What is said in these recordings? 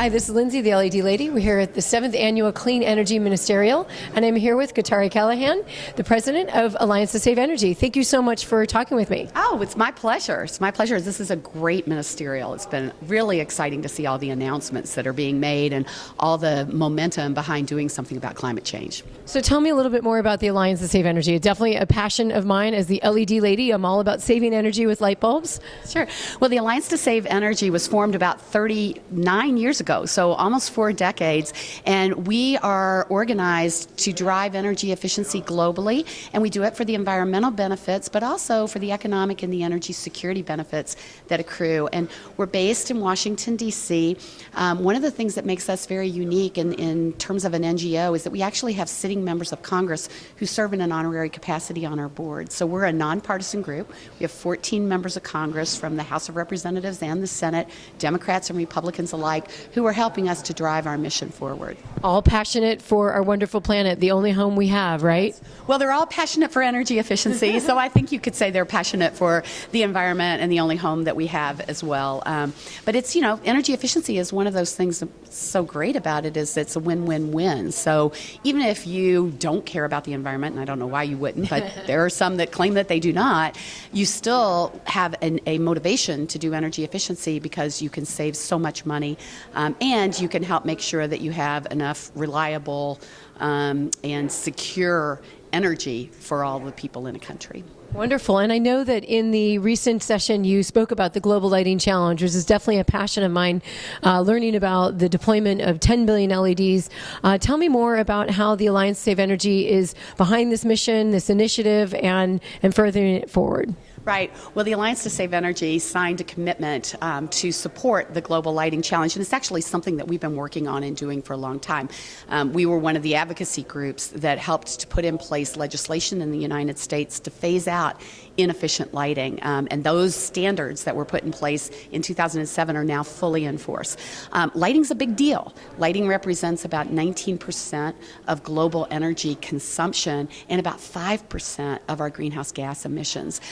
Hi, this is Lindsay, the LED lady. We're here at the 7th Annual Clean Energy Ministerial, and I'm here with Kateri Callahan, the president of Alliance to Save Energy. Thank you so much for talking with me. Oh, it's my pleasure. It's my pleasure. This is a great ministerial. It's been really exciting to see all the announcements that are being made and all the momentum behind doing something about climate change. So tell me a little bit more about the Alliance to Save Energy. It's definitely a passion of mine as the LED lady. I'm all about saving energy with light bulbs. Sure. Well, the Alliance to Save Energy was formed about 39 years ago, so almost 4 decades, and we are organized to drive energy efficiency globally, and we do it for the environmental benefits, but also for the economic and the energy security benefits that accrue. And we're based in Washington, D.C. One of the things that makes us very unique in terms of an NGO is that we actually have sitting members of Congress who serve in an honorary capacity on our board. So we're a nonpartisan group. We have 14 members of Congress from the House of Representatives and the Senate, Democrats and Republicans alike, who are helping us to drive our mission forward. All passionate for our wonderful planet, the only home we have, right? Well, they're all passionate for energy efficiency, so I think you could say they're passionate for the environment and the only home that we have as well. But it's, energy efficiency is one of those things that's so great about it is it's a win-win-win. So even if you don't care about the environment, and I don't know why you wouldn't, but there are some that claim that they do not, you still have a motivation to do energy efficiency because you can save so much money and you can help make sure that you have enough reliable and secure energy for all the people in a country. Wonderful. And I know that in the recent session you spoke about the Global Lighting Challenge, which is definitely a passion of mine, learning about the deployment of 10 billion LEDs. Tell me more about how the Alliance to Save Energy is behind this mission, this initiative, and furthering it forward. Right. Well, the Alliance to Save Energy signed a commitment to support the Global Lighting Challenge, and it's actually something that we've been working on and doing for a long time. We were one of the advocacy groups that helped to put in place legislation in the United States to phase out inefficient lighting, and those standards that were put in place in 2007 are now fully in force. Lighting's a big deal. Lighting represents about 19% of global energy consumption and about 5% of our greenhouse gas emissions.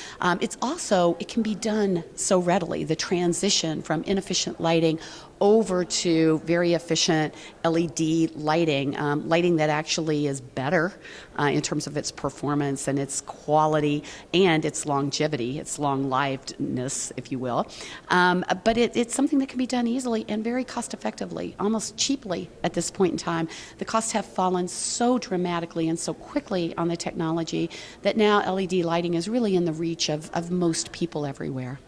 It can be done so readily, the transition from inefficient lighting over to very efficient LED lighting, lighting that actually is better in terms of its performance and its quality and its longevity, its long-livedness, if you will. But it's something that can be done easily and very cost-effectively, almost cheaply at this point in time. The costs have fallen so dramatically and so quickly on the technology that now LED lighting is really in the reach of most people everywhere.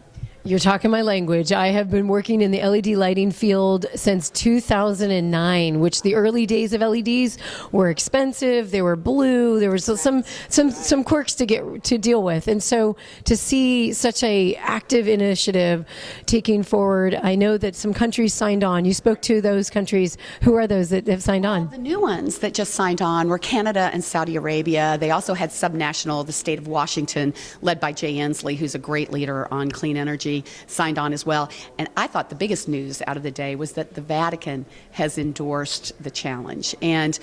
You're talking my language. I have been working in the LED lighting field since 2009, which the early days of LEDs were expensive. They were blue. There was some quirks to deal with. And so to see such a active initiative taking forward, I know that some countries signed on. You spoke to those countries. Who are those that have signed on? The new ones that just signed on were Canada and Saudi Arabia. They also had subnational, the state of Washington, led by Jay Inslee, who's a great leader on clean energy, signed on as well. And I thought the biggest news out of the day was that the Vatican has endorsed the challenge. And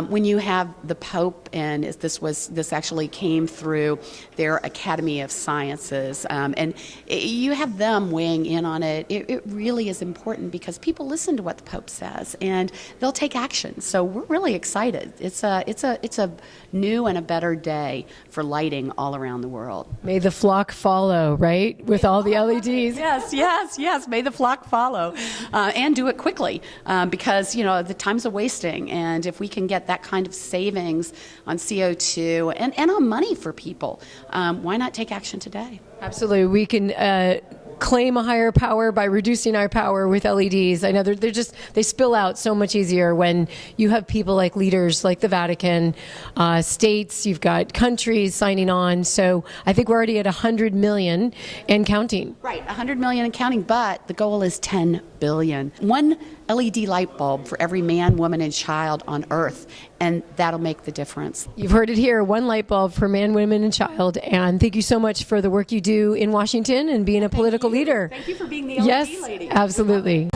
when you have the Pope, and this actually came through their Academy of Sciences, and you have them weighing in on it, it really is important because people listen to what the Pope says and they'll take action. So we're really excited. It's a new and a better day for lighting all around the world. May the flock follow, right? With all the LEDs. Yes. May the flock follow, and do it quickly, because the time's a wasting, and if we can get that kind of savings on CO2 and on money for people, why not take action today? Absolutely, we can claim a higher power by reducing our power with LEDs. I know they spill out so much easier when you have people like leaders like the Vatican, states, you've got countries signing on. So I think we're already at 100 million and counting. Right, 100 million and counting, but the goal is 10 billion. One LED light bulb for every man, woman, and child on Earth, and that'll make the difference. You've heard it here, one light bulb for man, woman, and child. And thank you so much for the work you do in Washington and being a political leader. Thank you for being the LED lady. Yes, absolutely.